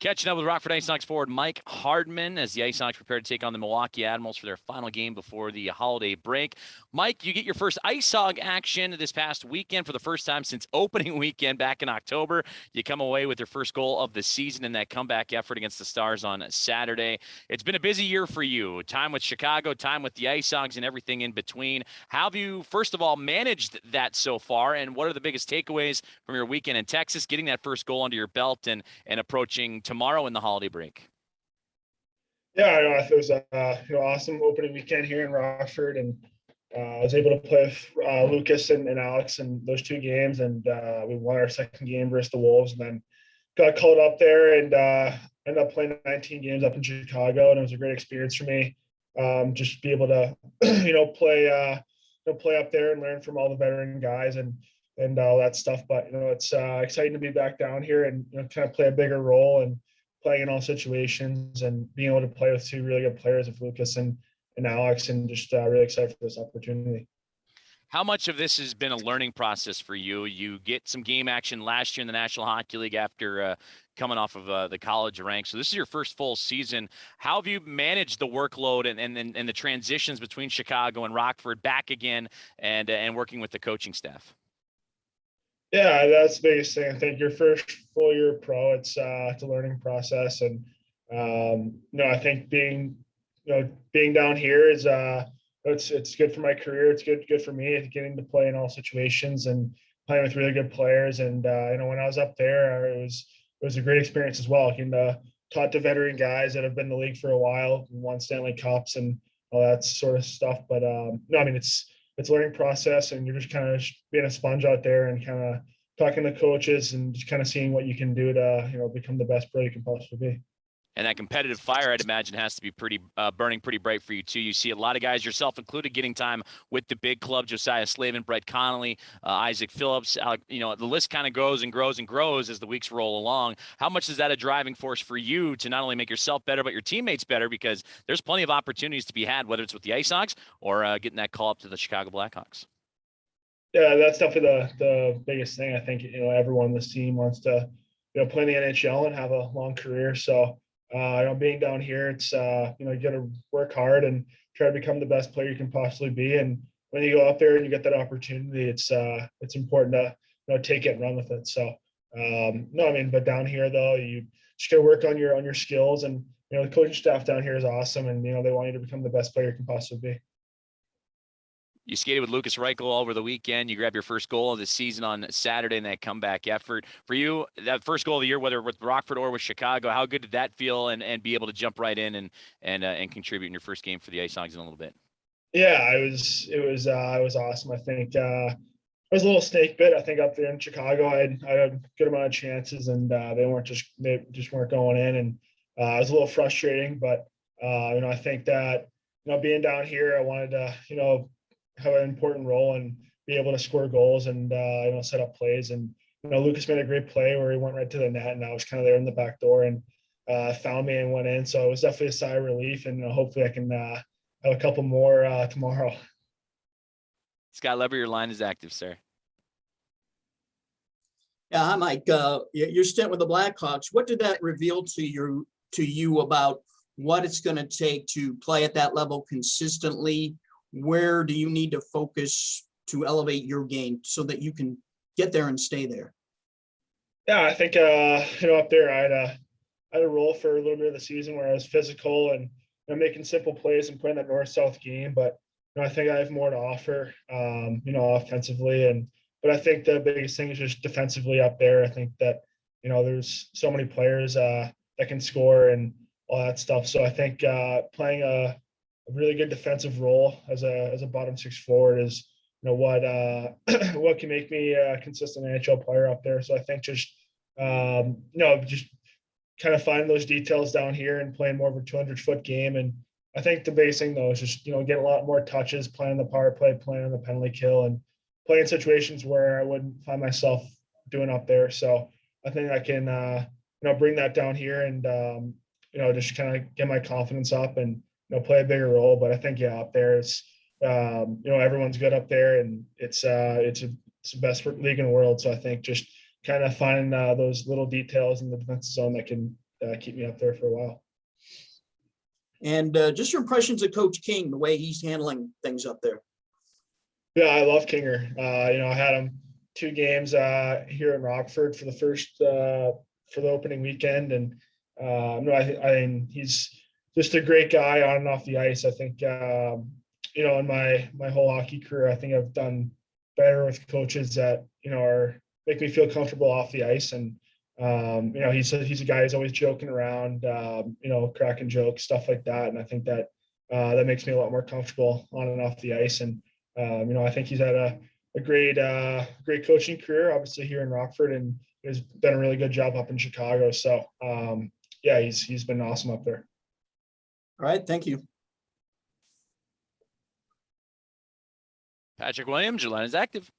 Catching up with Rockford IceHogs forward Mike Hardman as the IceHogs prepare to take on the Milwaukee Admirals for their final game before the holiday break. Mike, you get your first IceHog action this past weekend for the first time since opening weekend back in October. You come away with your first goal of the season in that comeback effort against the Stars on Saturday. It's been a busy year for you. Time with Chicago, time with the IceHogs, and everything in between. How have you, first of all, managed that so far, and what are the biggest takeaways from your weekend in Texas, getting that first goal under your belt and approaching tomorrow in the holiday break? Yeah, I know it was a awesome opening weekend here in Rockford, and I was able to play with Lucas and Alex in those two games, and we won our second game versus the Wolves, and then got called up there and ended up playing 19 games up in Chicago, and it was a great experience for me. Just be able to play up there and learn from all the veteran guys and all that stuff. But it's exciting to be back down here and kind of play a bigger role and playing in all situations and being able to play with two really good players of Lucas and Alex, and just really excited for this opportunity. How much of this has been a learning process for you? You get some game action last year in the National Hockey League after coming off of the college ranks. So this is your first full season. How have you managed the workload and the transitions between Chicago and Rockford back again and working with the coaching staff? Yeah, that's the biggest thing. I think your first full year pro, it's a learning process, and I think being down here is it's good for my career. It's good for me getting to play in all situations and playing with really good players. And when I was up there, it was a great experience as well. Getting to talk to veteran guys that have been in the league for a while, won Stanley Cups and all that sort of stuff. But no, I mean it's a learning process, and you're just kind of being a sponge out there and kind of talking to coaches and just kind of seeing what you can do to become the best player you can possibly be. And that competitive fire, I'd imagine, has to be pretty burning pretty bright for you too. You see a lot of guys, yourself included, getting time with the big club: Josiah Slavin, Brett Connolly, Isaac Phillips. The list kind of grows and grows and grows as the weeks roll along. How much is that a driving force for you to not only make yourself better but your teammates better? Because there's plenty of opportunities to be had, whether it's with the IceHogs or getting that call up to the Chicago Blackhawks. Yeah, that's definitely the biggest thing. I think everyone on this team wants to play in the NHL and have a long career. So being down here, it's you got to work hard and try to become the best player you can possibly be. And when you go out there and you get that opportunity, it's important to take it and run with it. So no, I mean, but down here though, you just got to work on your skills, and the coaching staff down here is awesome, and they want you to become the best player you can possibly be. You skated with Lucas Reichel over the weekend. You grabbed your first goal of the season on Saturday in that comeback effort. For you, that first goal of the year, whether with Rockford or with Chicago, how good did that feel and be able to jump right in and contribute in your first game for the IceHogs in a little bit? Yeah, it was awesome. I think I was a little snake bit. I think up there in Chicago, I had a good amount of chances, and they just weren't going in, and it was a little frustrating. But I think that being down here, I wanted to have an important role and be able to score goals and set up plays. And Lucas made a great play where he went right to the net, and I was kind of there in the back door and found me and went in. So it was definitely a sigh of relief, and hopefully I can have a couple more tomorrow. Scott Lever, your line is active, sir. Yeah, hi, Mike. Your stint with the Blackhawks, what did that reveal to you about what it's going to take to play at that level consistently? Where do you need to focus to elevate your game so that you can get there and stay there? Yeah, I think up there I had a role for a little bit of the season where I was physical and making simple plays and playing that north-south game. But I think I have more to offer, offensively. But I think the biggest thing is just defensively up there. I think that there's so many players that can score and all that stuff. So I think playing a really good defensive role as a bottom six forward is what can make me a consistent NHL player up there. So I think just just kind of find those details down here and playing more of a 200-foot game. And I think the biggest thing though is just get a lot more touches, playing the power play, playing on the penalty kill, and playing situations where I wouldn't find myself doing up there. So I think I can bring that down here and just kind of get my confidence up and play a bigger role. But I think up there it's everyone's good up there, and it's the best league in the world. So I think just kind of find those little details in the defensive zone that can keep me up there for a while. And just your impressions of Coach King, the way he's handling things up there. Yeah, I love Kinger. I had him 2 games here in Rockford for the first for the opening weekend, and I mean he's just a great guy on and off the ice. I think in my whole hockey career, I think I've done better with coaches that are make me feel comfortable off the ice, and he's a guy who's always joking around, cracking jokes, stuff like that, and I think that that makes me a lot more comfortable on and off the ice, and I think he's had a great coaching career, obviously here in Rockford, and has done a really good job up in Chicago. So he's been awesome up there. All right, thank you. Patrick Williams, your line is active.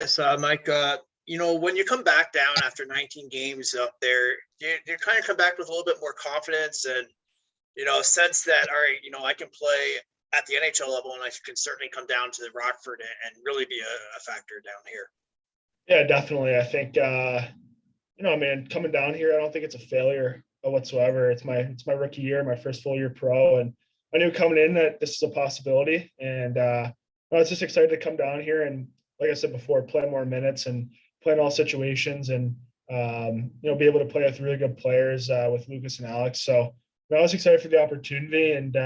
Yes, Mike, when you come back down after 19 games up there, you kind of come back with a little bit more confidence and, a sense that, all right, I can play at the NHL level and I can certainly come down to the Rockford and really be a factor down here. Yeah, definitely. I think, coming down here, I don't think it's a failure whatsoever. It's my rookie year, my first full year pro. And I knew coming in that this is a possibility. And I was just excited to come down here and, like I said before, play more minutes and play in all situations and, be able to play with really good players with Lucas and Alex. So I was excited for the opportunity and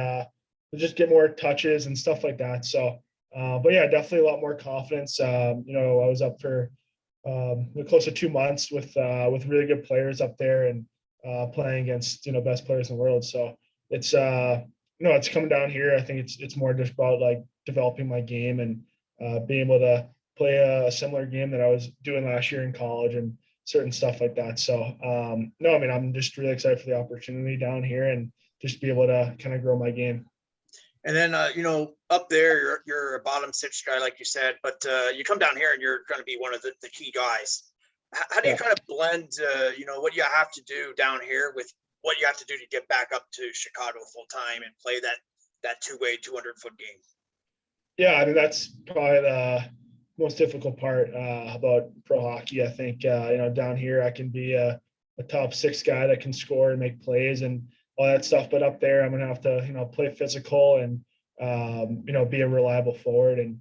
just get more touches and stuff like that. So, but yeah, definitely a lot more confidence. I was up for close to 2 months with really good players up there and playing against best players in the world. So it's it's coming down here. I think it's more just about like developing my game and being able to play a similar game that I was doing last year in college and certain stuff like that. So I'm just really excited for the opportunity down here and just be able to kind of grow my game. And then, up there, you're a bottom 6 guy, like you said, but you come down here and you're going to be one of the key guys. How do you kind of blend, what you have to do down here with what you have to do to get back up to Chicago full time and play that 2-way 200-foot game? Yeah, I mean, that's probably the most difficult part about pro hockey. I think, down here I can be a top 6 guy that can score and make plays and all that stuff. But up there, I'm going to have to, play physical and, be a reliable forward. And,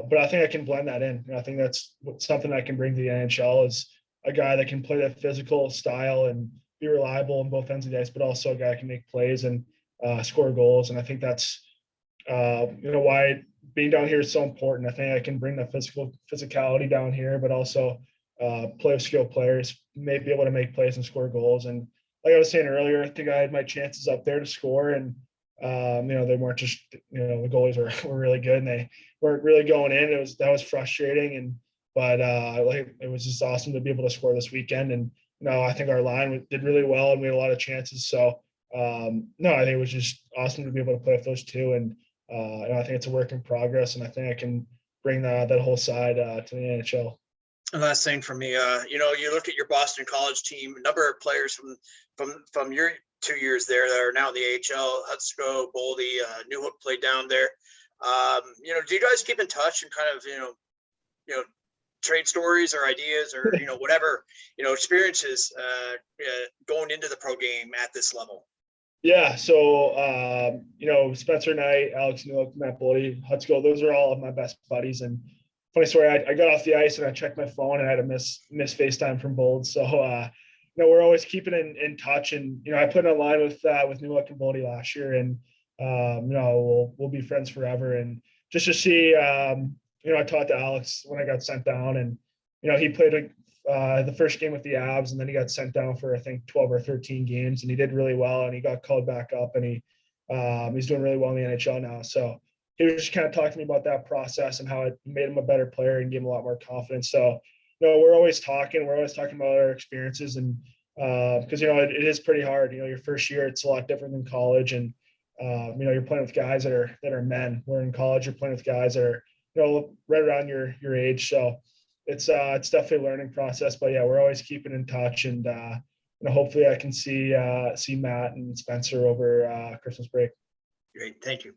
but I think I can blend that in. I think that's something I can bring to the NHL is a guy that can play that physical style and be reliable on both ends of the ice, but also a guy that can make plays and score goals. And I think that's, why being down here is so important. I think I can bring the physicality down here, but also play with skilled players, may be able to make plays and score goals. And like I was saying earlier, I think I had my chances up there to score, and they weren't just the goalies were really good and they weren't really going in. That was frustrating, but it was just awesome to be able to score this weekend. And I think our line did really well and we had a lot of chances. So I think it was just awesome to be able to play with those two, and I think it's a work in progress, and I think I can bring that whole side to the NHL. And last thing for me, you look at your Boston College team, a number of players from your 2 years there that are now in the AHL, Hutsko, Boldy, Newhook played down there. Do you guys keep in touch and kind of, trade stories or ideas or, whatever, experiences going into the pro game at this level? Yeah. So, Spencer Knight, Alex Newhook, Matt Boldy, Hutsko, those are all of my best buddies. And funny story, I got off the ice and I checked my phone and I had a miss FaceTime from Bold. So, we're always keeping in touch. And, I put in a line with Newhook and Boldy last year, and, we'll be friends forever. And just to see, I talked to Alex when I got sent down, and, he played the first game with the Avs, and then he got sent down for, I think, 12 or 13 games, and he did really well, and he got called back up, and he's doing really well in the NHL now. So he was just kind of talking to me about that process and how it made him a better player and gave him a lot more confidence. So, we're always talking about our experiences, and because, it is pretty hard, your first year, it's a lot different than college. And, you're playing with guys that are men, where in college, you're playing with guys that are, right around your age. So it's definitely a learning process, but yeah, we're always keeping in touch, and, hopefully I can see Matt and Spencer over Christmas break. Great. Thank you.